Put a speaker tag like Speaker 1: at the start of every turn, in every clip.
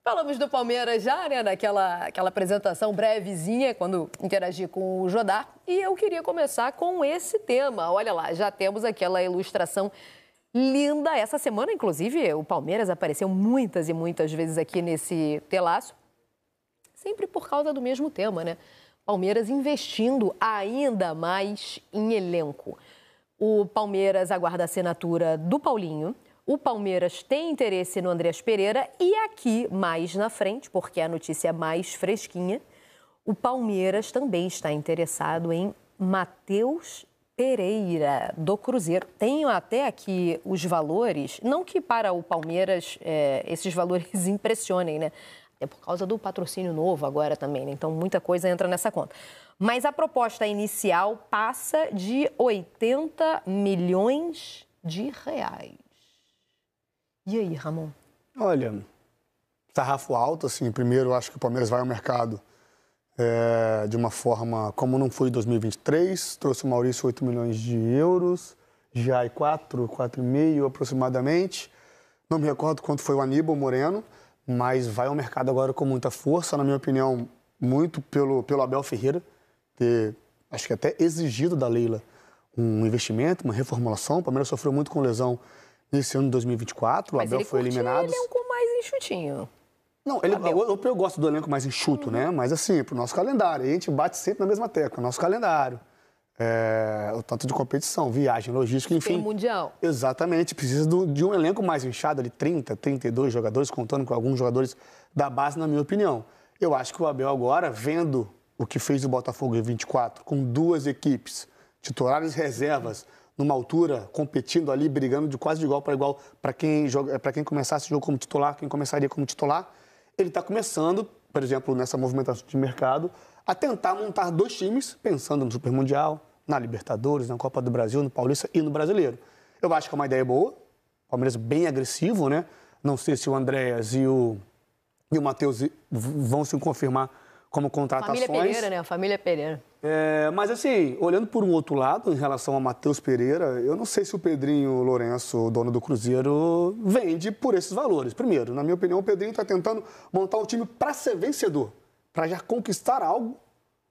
Speaker 1: Falamos do Palmeiras já, né, naquela apresentação brevezinha, quando interagi com o Jodar. E eu queria começar com esse tema. Olha lá, já temos aquela ilustração linda. Essa semana, inclusive, o Palmeiras apareceu muitas e muitas vezes aqui nesse telaço. Sempre por causa do mesmo tema, né? Palmeiras investindo ainda mais em elenco. O Palmeiras aguarda a assinatura do Paulinho. O Palmeiras tem interesse no Andreas Pereira e aqui, mais na frente, porque é a notícia mais fresquinha, o Palmeiras também está interessado em Matheus Pereira, do Cruzeiro. Tenho até aqui os valores, não que para o Palmeiras esses valores impressionem, né? É por causa do patrocínio novo agora também, né? Então muita coisa entra nessa conta. Mas a proposta inicial passa de 80 milhões de reais. E aí, Ramon?
Speaker 2: Olha, sarrafo alto, assim. Primeiro, eu acho que o Palmeiras vai ao mercado de uma forma como não foi em 2023. Trouxe o Maurício 8 milhões de euros, Jai 4,5 aproximadamente. Não me recordo quanto foi o Aníbal Moreno, mas vai ao mercado agora com muita força, na minha opinião, muito pelo Abel Ferreira, ter, acho que até exigido da Leila um investimento, uma reformulação. O Palmeiras sofreu muito com lesão nesse ano de 2024,
Speaker 1: mas
Speaker 2: o Abel foi eliminado.
Speaker 1: Mas ele elenco mais enxutinho.
Speaker 2: Não, eu gosto do elenco mais enxuto, né? Mas assim, pro nosso calendário. E a gente bate sempre na mesma tecla, nosso calendário. O tanto de competição, viagem, logística, enfim.
Speaker 1: Tem mundial.
Speaker 2: Exatamente, precisa de um elenco mais inchado, de 30, 32 jogadores, contando com alguns jogadores da base, na minha opinião. Eu acho que o Abel agora, vendo o que fez o Botafogo em 24, com duas equipes, titulares e reservas, numa altura, competindo ali, brigando de quase de igual para igual para quem começasse o jogo como titular, quem começaria como titular, ele está começando, por exemplo, nessa movimentação de mercado, a tentar montar dois times, pensando no Super Mundial, na Libertadores, na Copa do Brasil, no Paulista e no Brasileiro. Eu acho que é uma ideia boa, o Palmeiras bem agressivo, né? Não sei se o Andréas e o Matheus vão se confirmar como contratações.
Speaker 1: Família Pereira, né? A família Pereira.
Speaker 2: Mas assim, olhando por um outro lado, em relação a Matheus Pereira, eu não sei se o Pedrinho Lourenço, dono do Cruzeiro, vende por esses valores. Primeiro, na minha opinião, o Pedrinho está tentando montar um time para ser vencedor, para já conquistar algo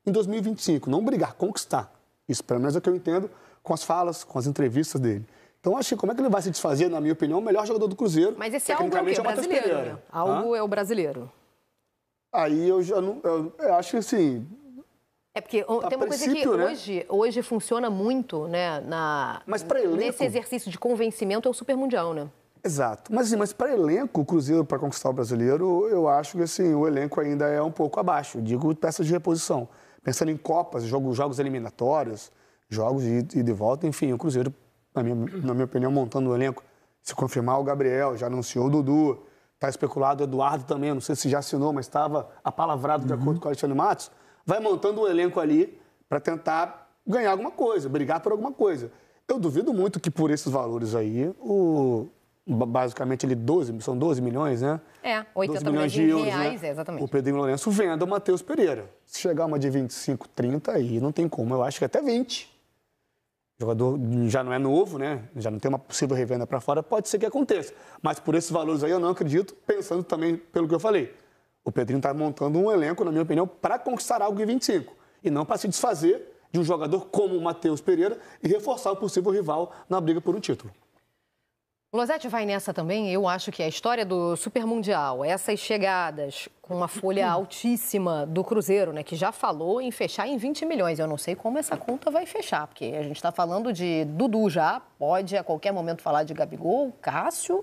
Speaker 2: em 2025, não brigar, conquistar. Isso, pelo menos, é o que eu entendo com as falas, com as entrevistas dele. Então, acho que como é que ele vai se desfazer, na minha opinião, o melhor jogador do Cruzeiro.
Speaker 1: Mas esse algo é o quê? Brasileiro, né? Algo é o brasileiro.
Speaker 2: Aí eu já não... Eu acho que, assim...
Speaker 1: É porque tem uma coisa que hoje funciona muito, né,
Speaker 2: mas para elenco,
Speaker 1: nesse exercício de convencimento é o Super Mundial, né?
Speaker 2: Exato. Mas para elenco, o Cruzeiro, para conquistar o brasileiro, eu acho que assim, o elenco ainda é um pouco abaixo. Digo peças de reposição. Pensando em Copas, jogos eliminatórios, jogos de ida e volta, enfim, o Cruzeiro, na minha opinião, montando o elenco. Se confirmar o Gabriel, já anunciou o Dudu, está especulado o Eduardo também, não sei se já assinou, mas estava apalavrado de acordo com o Alexandre Matos. Vai montando um elenco ali para tentar ganhar alguma coisa, brigar por alguma coisa. Eu duvido muito que por esses valores aí, basicamente são 12 milhões, né?
Speaker 1: 80 milhões de euros, reais, né? Exatamente.
Speaker 2: O Pedrinho Lourenço venda o Matheus Pereira. Se chegar uma de 25, 30, aí não tem como. Eu acho que até 20. O jogador já não é novo, né? Já não tem uma possível revenda para fora, pode ser que aconteça. Mas por esses valores aí eu não acredito, pensando também pelo que eu falei. O Pedrinho está montando um elenco, na minha opinião, para conquistar algo em 25. E não para se desfazer de um jogador como o Matheus Pereira e reforçar o possível rival na briga por um título.
Speaker 1: O Losetti vai nessa também. Eu acho que a história do Super Mundial, essas chegadas com uma folha altíssima do Cruzeiro, né, que já falou em fechar em 20 milhões. Eu não sei como essa conta vai fechar, porque a gente está falando de Dudu já, pode a qualquer momento falar de Gabigol, Cássio.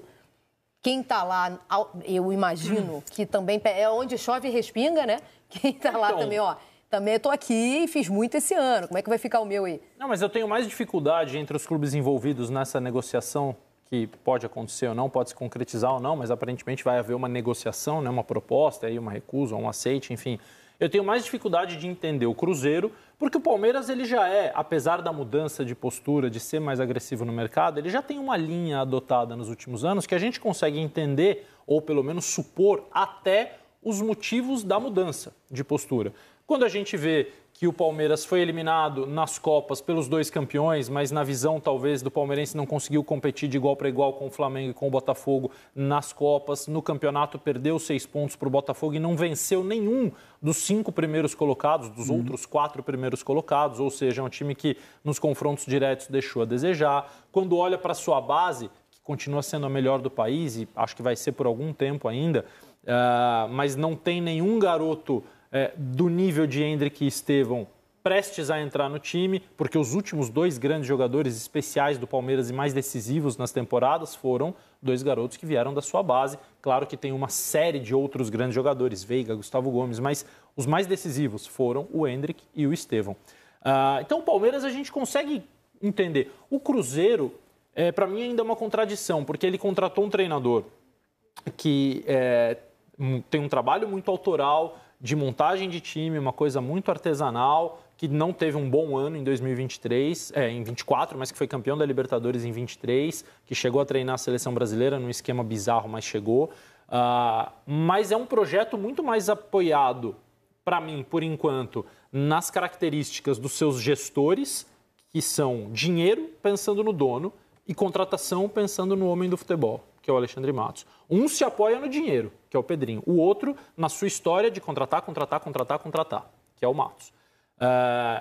Speaker 1: Quem está lá, eu imagino que também é onde chove e respinga, né? Quem está lá também, também estou aqui e fiz muito esse ano. Como é que vai ficar o meu aí?
Speaker 3: Não, mas eu tenho mais dificuldade entre os clubes envolvidos nessa negociação, que pode acontecer ou não, pode se concretizar ou não, mas aparentemente vai haver uma negociação, né, uma proposta, aí uma recusa, um aceite, enfim. Eu tenho mais dificuldade de entender o Cruzeiro, porque o Palmeiras ele já apesar da mudança de postura, de ser mais agressivo no mercado, ele já tem uma linha adotada nos últimos anos que a gente consegue entender, ou pelo menos supor, até os motivos da mudança de postura. Quando a gente vê que o Palmeiras foi eliminado nas Copas pelos dois campeões, mas na visão, talvez, do palmeirense não conseguiu competir de igual para igual com o Flamengo e com o Botafogo nas Copas. No campeonato, perdeu 6 pontos para o Botafogo e não venceu nenhum dos 5 primeiros colocados, dos outros 4 primeiros colocados, ou seja, é um time que nos confrontos diretos deixou a desejar. Quando olha para a sua base, que continua sendo a melhor do país e acho que vai ser por algum tempo ainda, mas não tem nenhum garoto do nível de Endrick e Estevão prestes a entrar no time, porque os últimos 2 grandes jogadores especiais do Palmeiras e mais decisivos nas temporadas foram 2 garotos que vieram da sua base. Claro que tem uma série de outros grandes jogadores, Veiga, Gustavo Gomes, mas os mais decisivos foram o Endrick e o Estevão. Então o Palmeiras a gente consegue entender. O Cruzeiro, para mim, ainda é uma contradição, porque ele contratou um treinador que tem um trabalho muito autoral, de montagem de time, uma coisa muito artesanal, que não teve um bom ano em 2023, em 24, mas que foi campeão da Libertadores em 23, que chegou a treinar a seleção brasileira num esquema bizarro, mas chegou. Mas é um projeto muito mais apoiado, para mim, por enquanto, nas características dos seus gestores, que são dinheiro pensando no dono e contratação pensando no homem do futebol, que é o Alexandre Matos. Um se apoia no dinheiro, que é o Pedrinho. O outro, na sua história de contratar, que é o Matos.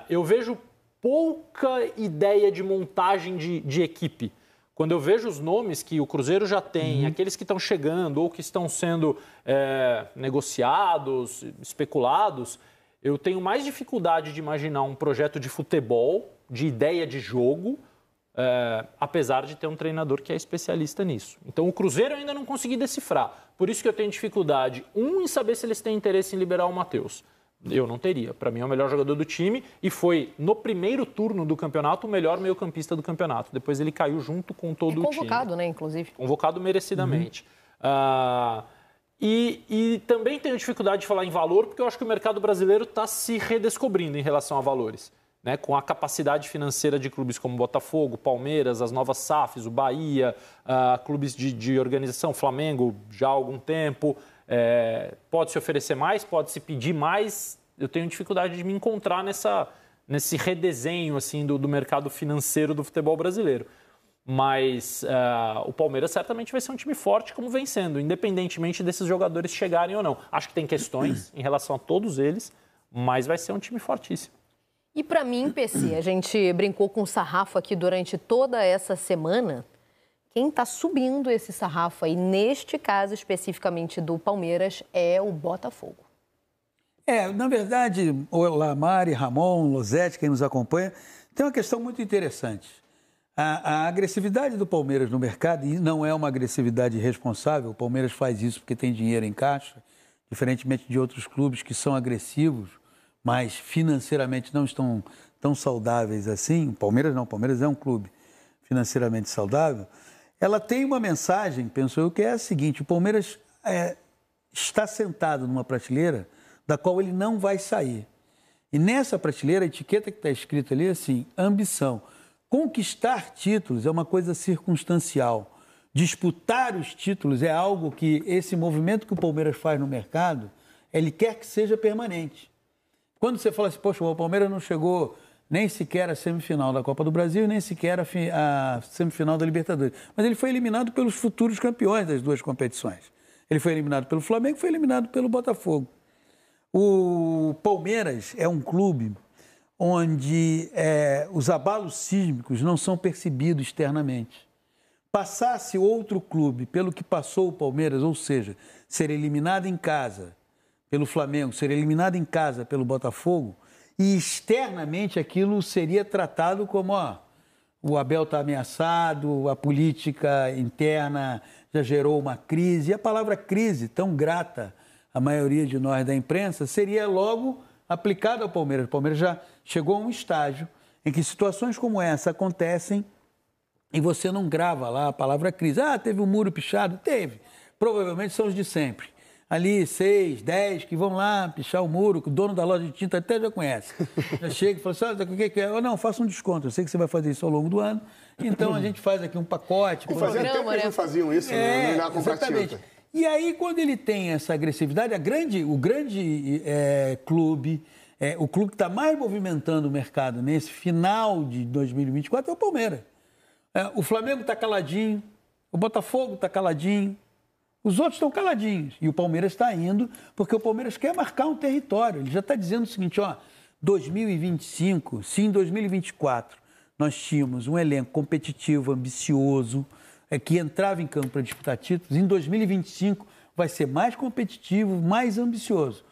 Speaker 3: Eu vejo pouca ideia de montagem de equipe. Quando eu vejo os nomes que o Cruzeiro já tem, aqueles que estão chegando ou que estão sendo negociados, especulados, eu tenho mais dificuldade de imaginar um projeto de futebol, de ideia de jogo, apesar de ter um treinador que é especialista nisso. Então, o Cruzeiro eu ainda não consegui decifrar. Por isso que eu tenho dificuldade, em saber se eles têm interesse em liberar o Matheus. Eu não teria. Para mim, é o melhor jogador do time e foi, no primeiro turno do campeonato, o melhor meio-campista do campeonato. Depois ele caiu junto com todo o time.
Speaker 1: Convocado, né, inclusive.
Speaker 3: Convocado merecidamente. E também tenho dificuldade de falar em valor, porque eu acho que o mercado brasileiro está se redescobrindo em relação a valores. Né, com a capacidade financeira de clubes como Botafogo, Palmeiras, as novas SAFs, o Bahia, clubes de organização, Flamengo, já há algum tempo. Pode se oferecer mais, pode se pedir mais. Eu tenho dificuldade de me encontrar nesse redesenho assim, do mercado financeiro do futebol brasileiro. Mas o Palmeiras certamente vai ser um time forte, como vem sendo, independentemente desses jogadores chegarem ou não. Acho que tem questões em relação a todos eles, mas vai ser um time fortíssimo.
Speaker 1: E para mim, PC, a gente brincou com o sarrafo aqui durante toda essa semana. Quem está subindo esse sarrafo aí, neste caso especificamente do Palmeiras, é o Botafogo.
Speaker 4: Na verdade, o Mari, Ramon, Losetti, quem nos acompanha, tem uma questão muito interessante. A agressividade do Palmeiras no mercado, e não é uma agressividade irresponsável, o Palmeiras faz isso porque tem dinheiro em caixa, diferentemente de outros clubes que são agressivos, mas financeiramente não estão tão saudáveis assim. O Palmeiras não, o Palmeiras é um clube financeiramente saudável. Ela tem uma mensagem, penso eu, que é a seguinte: o Palmeiras está sentado numa prateleira da qual ele não vai sair. E nessa prateleira, a etiqueta que está escrita ali é assim: ambição. Conquistar títulos é uma coisa circunstancial. Disputar os títulos é algo que esse movimento que o Palmeiras faz no mercado, ele quer que seja permanente. Quando você fala assim, poxa, o Palmeiras não chegou nem sequer à semifinal da Copa do Brasil, nem sequer à semifinal da Libertadores. Mas ele foi eliminado pelos futuros campeões das duas competições. Ele foi eliminado pelo Flamengo e foi eliminado pelo Botafogo. O Palmeiras é um clube onde os abalos sísmicos não são percebidos externamente. Passasse outro clube pelo que passou o Palmeiras, ou seja, ser eliminado em casa pelo Flamengo, ser eliminado em casa pelo Botafogo, e externamente aquilo seria tratado como o Abel está ameaçado, a política interna já gerou uma crise, e a palavra crise, tão grata à maioria de nós da imprensa, seria logo aplicada ao Palmeiras. O Palmeiras já chegou a um estágio em que situações como essa acontecem e você não grava lá a palavra crise. Teve um muro pichado? Teve. Provavelmente são os de sempre. Ali, 6, 10, que vão lá pichar o muro, que o dono da loja de tinta até já conhece. Já chega e fala assim, o que é? Não, faça um desconto, eu sei que você vai fazer isso ao longo do ano, então a gente faz aqui um pacote.
Speaker 2: Fazia tempo que eles não faziam isso, né? Não comprar
Speaker 4: exatamente.
Speaker 2: tinta.
Speaker 4: E aí, quando ele tem essa agressividade, o grande clube o clube que está mais movimentando o mercado nesse final de 2024 é o Palmeiras. O Flamengo está caladinho, o Botafogo está caladinho, os outros estão caladinhos. E o Palmeiras está indo porque o Palmeiras quer marcar um território. Ele já está dizendo o seguinte, 2025, se em 2024 nós tínhamos um elenco competitivo, ambicioso, que entrava em campo para disputar títulos, em 2025 vai ser mais competitivo, mais ambicioso.